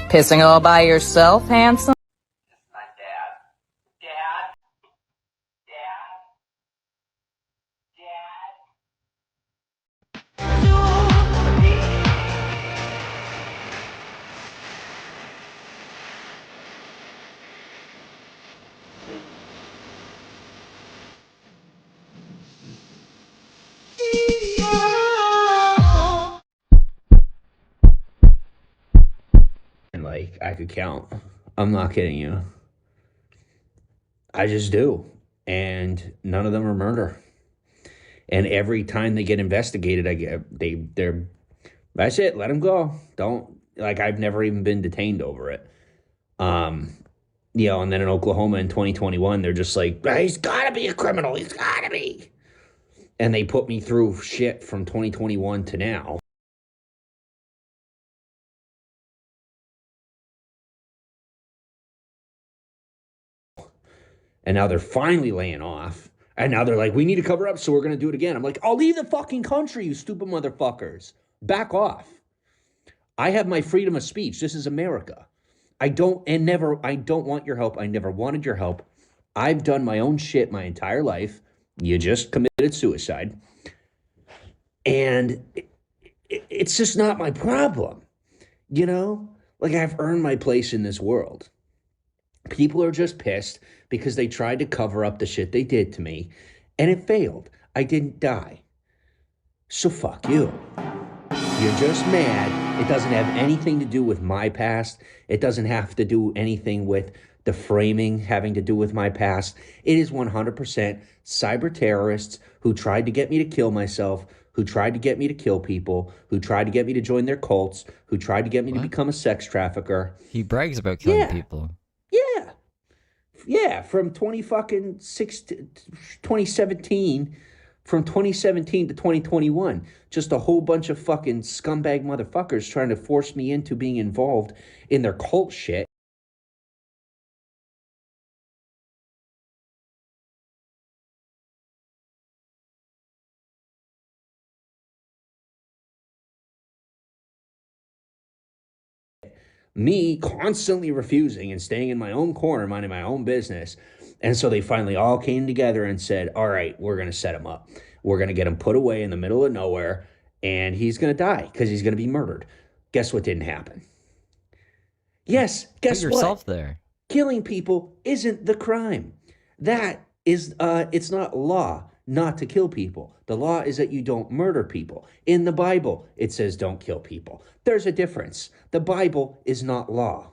Pissing all by yourself, handsome? My dad. Dad? Like, I could count. I'm not kidding you. I just do. And none of them are murder. And every time they get investigated, they're that's it. Let them go. Don't like I've never even been detained over it. Um, and then in Oklahoma in 2021, they're just like, he's got to be a criminal. He's got to be. And they put me through shit from 2021 to now. And now they're finally laying off. And now they're like, we need to cover up, so we're going to do it again. I'm like, I'll leave the fucking country, you stupid motherfuckers. Back off. I have my freedom of speech. This is America. I don't want your help. I never wanted your help. I've done my own shit my entire life. You just committed suicide. And it's just not my problem. Like I've earned my place in this world. People are just pissed because they tried to cover up the shit they did to me, and it failed. I didn't die. So fuck you. You're just mad. It doesn't have anything to do with my past. It doesn't have to do anything with the framing having to do with my past. It is 100% cyber terrorists who tried to get me to kill myself, who tried to get me to kill people, who tried to get me to join their cults, who tried to get me to become a sex trafficker. He brags about killing people. Yeah, from 2017, from 2017 to 2021, just a whole bunch of fucking scumbag motherfuckers trying to force me into being involved in their cult shit. Me constantly refusing and staying in my own corner, minding my own business. And so they finally all came together and said, all right, we're going to set him up. We're going to get him put away in the middle of nowhere, and he's going to die because he's going to be murdered. Guess what didn't happen? Yes, guess Put what? yourself there. Killing people isn't the crime. That is, it's not law not to kill people. The law is that you don't murder people. In the Bible, it says don't kill people. There's a difference. The Bible is not law.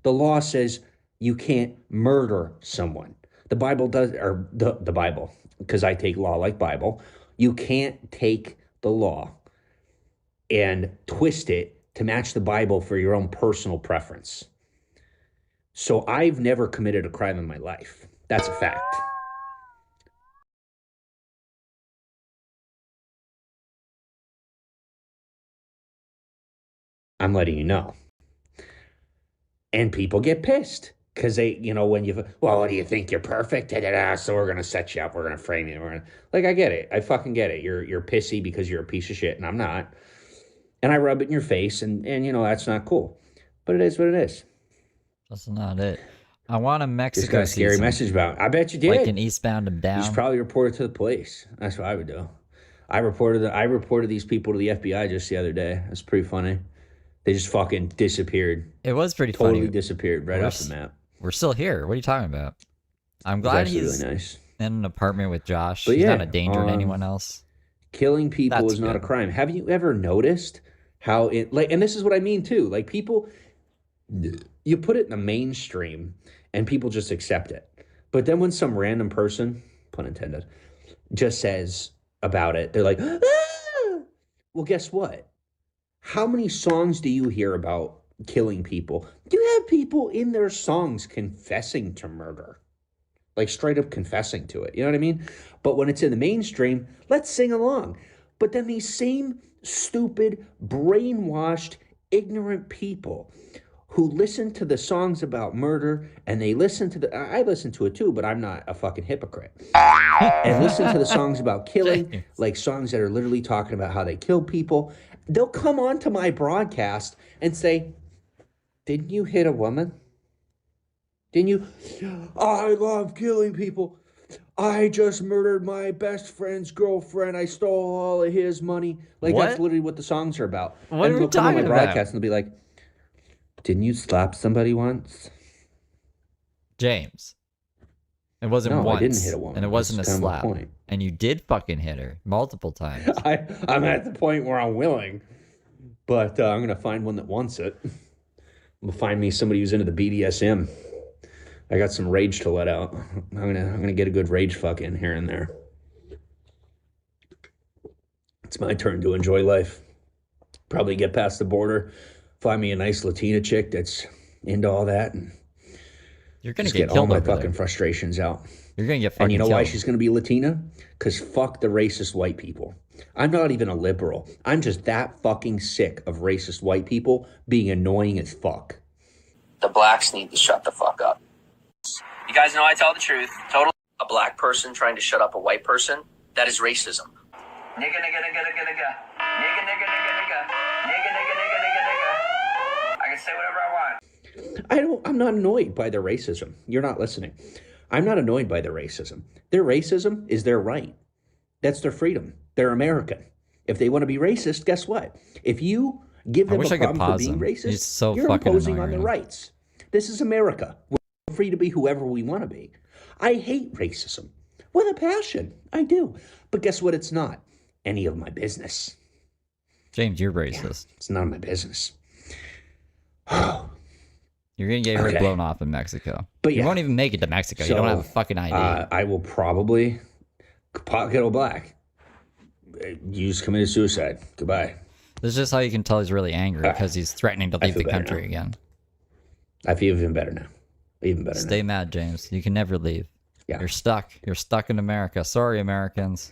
The law says you can't murder someone. The Bible does, or the Bible, because I take law like Bible. You can't take the law and twist it to match the Bible for your own personal preference. So I've never committed a crime in my life. That's a fact. I'm letting you know. And people get pissed because they, when what do you think? You're perfect? So we're going to set you up. We're going to frame you. I get it. I fucking get it. You're pissy because you're a piece of shit and I'm not. And I rub it in your face and that's not cool. But it is what it is. That's not it. I want a Mexico Just got a scary message about it. I bet you did. Like an Eastbound and Down. You should probably report it to the police. That's what I would do. I reported these people to the FBI just the other day. That's pretty funny. They just fucking disappeared. It was pretty funny. Totally disappeared right off the map. We're still here. What are you talking about? I'm glad he's really nice. In an apartment with Josh. But he's not a danger to anyone else. Killing people is not a crime. Have you ever noticed how and this is what I mean too. Like people, you put it in the mainstream and people just accept it. But then when some random person, pun intended, just says about it, they're like, ah! Well, guess what? How many songs do you hear about killing people? You have people in their songs confessing to murder. Like straight up confessing to it. You know what I mean? But when it's in the mainstream, let's sing along. But then these same stupid, brainwashed, ignorant people who listen to the songs about murder and they listen to I listen to it too, but I'm not a fucking hypocrite. And listen to the songs about killing, like songs that are literally talking about how they kill people. They'll come onto my broadcast and say, Didn't you hit a woman? Didn't you? I love killing people. I just murdered my best friend's girlfriend. I stole all of his money. Like, that's What? literally what the songs are about. What And are we they'll come on my talking about? broadcast and they'll be like, didn't you slap somebody once? James. It wasn't No, once. I didn't hit a woman. And it wasn't That's a kind of my slap. point. And you did fucking hit her multiple times. I'm at the point where I'm willing, but I'm going to find one that wants it. I'm going to find me somebody who's into the BDSM. I got some rage to let out. I'm gonna get a good rage fuck in here and there. It's my turn to enjoy life. Probably get past the border, find me a nice Latina chick that's into all that, and You're gonna just get get all killed my over fucking there. frustrations out. You're gonna get fucking And you know killed. why she's gonna be Latina? Because fuck the racist white people. I'm not even a liberal. I'm just that fucking sick of racist white people being annoying as fuck. The blacks need to shut the fuck up. You guys know I tell the truth. Total. A black person trying to shut up a white person, that is racism. Nigga, nigga, nigga, nigga, nigga. Nigga, nigga, nigga, nigga. Nigga, nigga, nigga, nigga, nigga. I can say whatever I want. I'm not annoyed by their racism. You're not listening. I'm not annoyed by their racism. Their racism is their right. That's their freedom. They're American. If they want to be racist, guess what? If you give them a problem for being racist, He's so you're fucking imposing annoying on their right now. rights. This is America. We're free to be whoever we want to be. I hate racism with a passion. I do. But guess what? It's not any of my business. James, you're racist. It's none of my business. You're gonna get her Okay. blown off in Mexico. But You yeah. won't even make it to Mexico. You don't have a fucking ID. I will probably pocket black. You just committed suicide. Goodbye. This is just how you can tell he's really angry because he's threatening to I leave feel the better country now. again. I feel even better now. Even better Stay now. mad, James. You can never leave. Yeah. You're stuck. You're stuck in America. Sorry, Americans.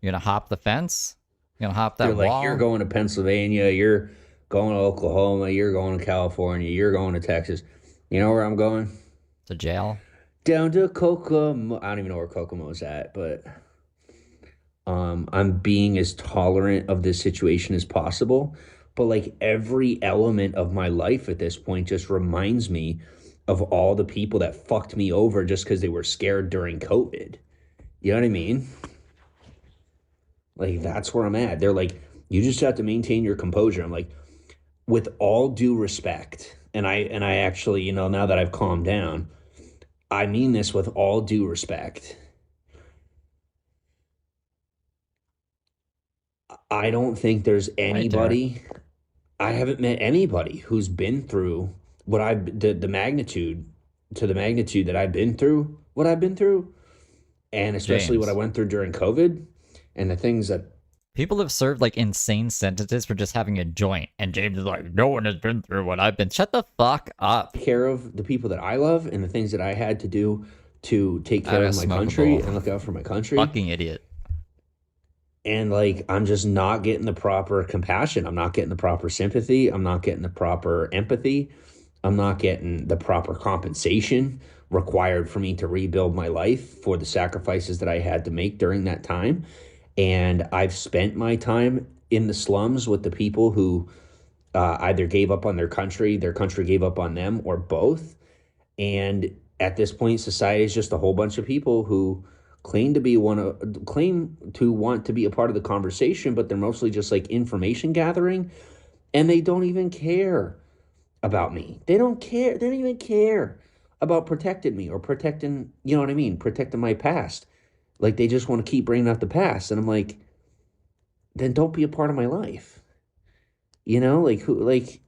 You're gonna hop the fence? You're gonna hop that You're like, wall? you're going to Pennsylvania, you're going to Oklahoma, you're going to California, you're going to Texas. You know where I'm going? to jail? Down to Kokomo. I don't even know where Kokomo's at, but I'm being as tolerant of this situation as possible. But like every element of my life at this point just reminds me of all the people that fucked me over just because they were scared during COVID. You know what I mean? Like, that's where I'm at. They're like, you just have to maintain your composure. I'm like, with all due respect, and I actually, you know, now that I've calmed down, I mean this with all due respect. I don't think there's anybody, I haven't met anybody who's been through what I've, the magnitude, to the magnitude that I've been through, what I've been through, and especially James. what I went through during COVID, and the things that People have served like insane sentences for just having a joint, and James is like, no one has been through what I've been. Shut the fuck up. care of the people that I love and the things that I had to do to take care of my smoke a country bowl. and look out for my country. Fucking idiot. And like, I'm just not getting the proper compassion. I'm not getting the proper sympathy. I'm not getting the proper empathy. I'm not getting the proper compensation required for me to rebuild my life for the sacrifices that I had to make during that time. And I've spent my time in the slums with the people who either gave up on their country gave up on them, or both. And at this point, society is just a whole bunch of people who claim to want to be a part of the conversation, but they're mostly just like information gathering, and they don't even care about me. They don't care. They don't even care about protecting me or protecting, you know what I mean? Protecting my past. Like, they just want to keep bringing up the past. And I'm like, then don't be a part of my life. You know, like, who, like,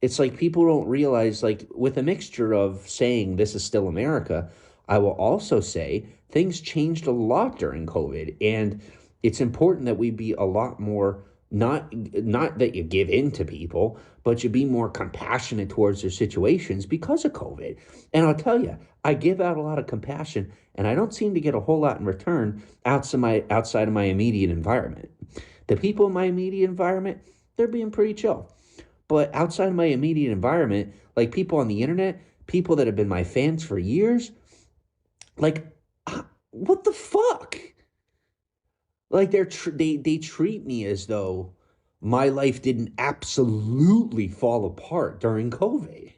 it's like people don't realize, like, with a mixture of saying this is still America, I will also say things changed a lot during COVID. And it's important that we be a lot more, not that you give in to people, but you be more compassionate towards their situations because of COVID. And I'll tell you, I give out a lot of compassion, and I don't seem to get a whole lot in return outside of my immediate environment. The people in my immediate environment, they're being pretty chill. But outside of my immediate environment, like people on the internet, people that have been my fans for years, like, what the fuck? Like, they treat me as though my life didn't absolutely fall apart during COVID.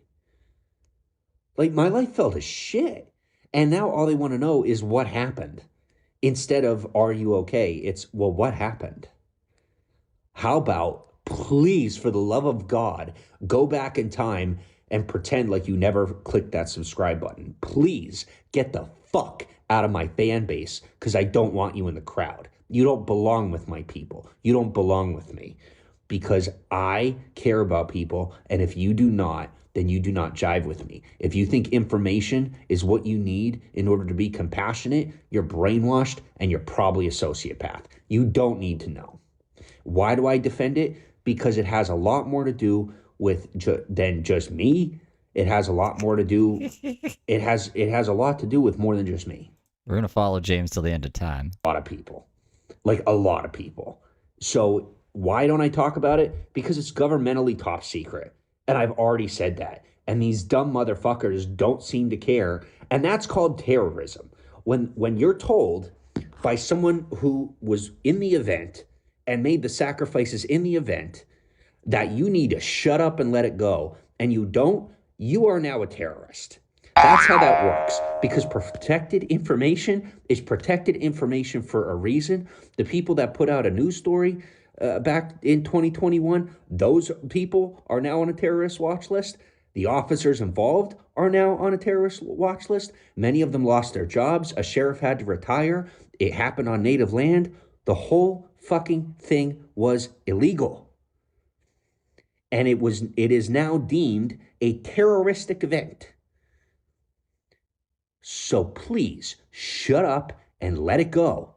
Like, my life felt as shit. And now all they want to know is what happened. Instead of, are you okay? It's, well, what happened? How about, please, for the love of God, go back in time and pretend like you never clicked that subscribe button. Please get the fuck out of my fan base, because I don't want you in the crowd. You don't belong with my people. You don't belong with me, because I care about people. And if you do not, then you do not jive with me. If you think information is what you need in order to be compassionate, you're brainwashed and you're probably a sociopath. You don't need to know. Why do I defend it? Because it has a lot more to do with than just me. It has a lot more to do. It has a lot to do with more than just me. We're going to follow James till the end of time. A lot of people. Like, a lot of people. So why don't I talk about it? Because it's governmentally top secret. And I've already said that. And these dumb motherfuckers don't seem to care. And that's called terrorism. When you're told by someone who was in the event and made the sacrifices in the event that you need to shut up and let it go, and you don't, you are now a terrorist. That's how that works, because protected information is protected information for a reason. The people that put out a news story back in 2021, those people are now on a terrorist watch list. The officers involved are now on a terrorist watch list. Many of them lost their jobs. A sheriff had to retire. It happened on native land. The whole fucking thing was illegal. And it is now deemed a terroristic event. So please shut up and let it go.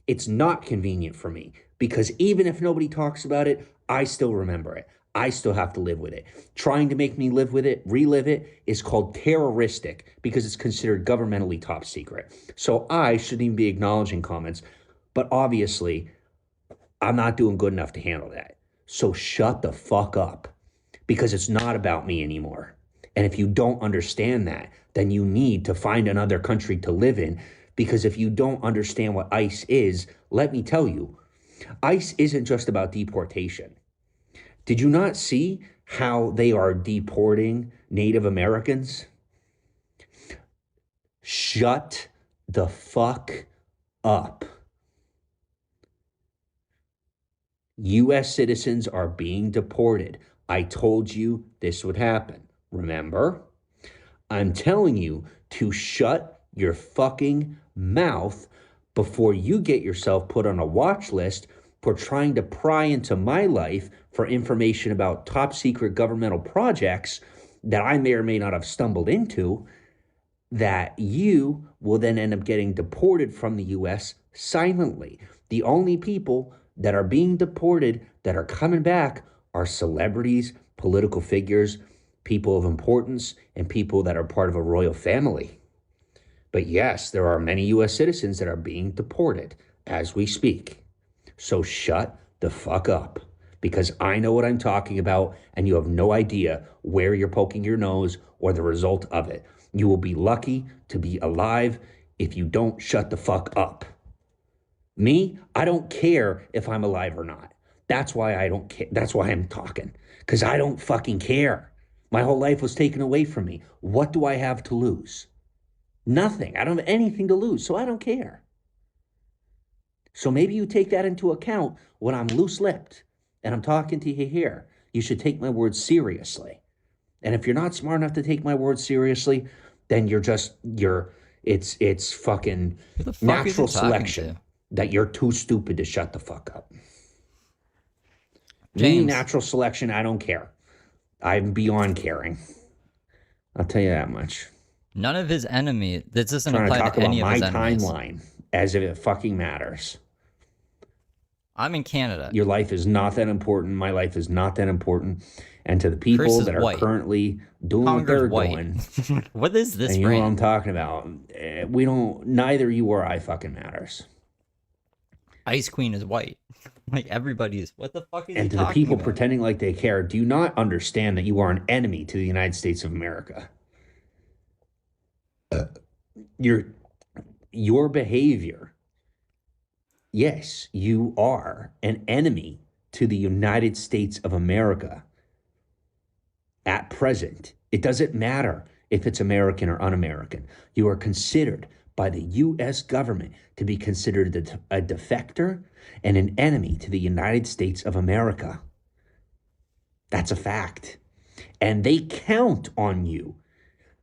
It's not convenient for me, because even if nobody talks about it, I still remember it. I still have to live with it. Trying to make me live with it, relive it, is called terroristic, because it's considered governmentally top secret. So I shouldn't even be acknowledging comments, but obviously I'm not doing good enough to handle that. So shut the fuck up, because it's not about me anymore. And if you don't understand that, then you need to find another country to live in, because if you don't understand what ICE is, let me tell you, ICE isn't just about deportation. Did you not see how they are deporting Native Americans? Shut the fuck up. U.S. citizens are being deported. I told you this would happen. Remember? I'm telling you to shut your fucking mouth before you get yourself put on a watch list for trying to pry into my life for information about top secret governmental projects that I may or may not have stumbled into, that you will then end up getting deported from the U.S. silently. The only people that are being deported that are coming back are celebrities, political figures, people of importance, and people that are part of a royal family. But yes, there are many U.S. citizens that are being deported as we speak. So shut the fuck up, because I know what I'm talking about, and you have no idea where you're poking your nose or the result of it. You will be lucky to be alive if you don't shut the fuck up. Me, I don't care if I'm alive or not. That's why I don't care. That's why I'm talking, because I don't fucking care. My whole life was taken away from me. What do I have to lose? Nothing. I don't have anything to lose, so I don't care. So maybe you take that into account when I'm loose-lipped and I'm talking to you here. You should take my words seriously. And if you're not smart enough to take my words seriously, then it's fucking natural selection that you're too stupid to shut the fuck up. James. Me, natural selection, I don't care. I'm beyond caring. I'll tell you that much. None of his enemy. This doesn't apply to any of his enemies. My timeline, as if it fucking matters. I'm in Canada. Your life is not that important. My life is not that important. And to the people that are currently doing what they're doing. What is this? And you know what I'm talking about. Neither you or I fucking matters. Ice Queen is white. Like, everybody's, what the fuck is he talking about? And to the people pretending like they care, do you not understand that you are an enemy to the United States of America? Your behavior, yes, you are an enemy to the United States of America at present. It doesn't matter if it's American or un-American. You are considered by the U.S. government to be considered a defector and an enemy to the United States of America. That's a fact. And they count on you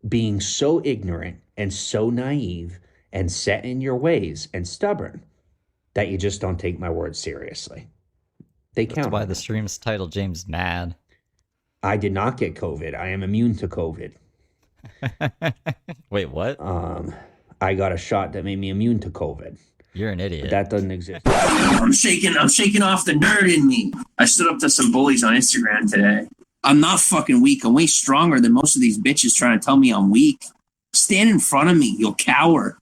being so ignorant and so naive and set in your ways and stubborn that you just don't take my words seriously. They count. That's why the stream's titled James Mad. I did not get COVID. I am immune to COVID. Wait, what? I got a shot that made me immune to COVID. You're an idiot. But that doesn't exist. I'm shaking off the nerd in me. I stood up to some bullies on Instagram today. I'm not fucking weak. I'm way stronger than most of these bitches trying to tell me I'm weak. Stand in front of me, you'll cower.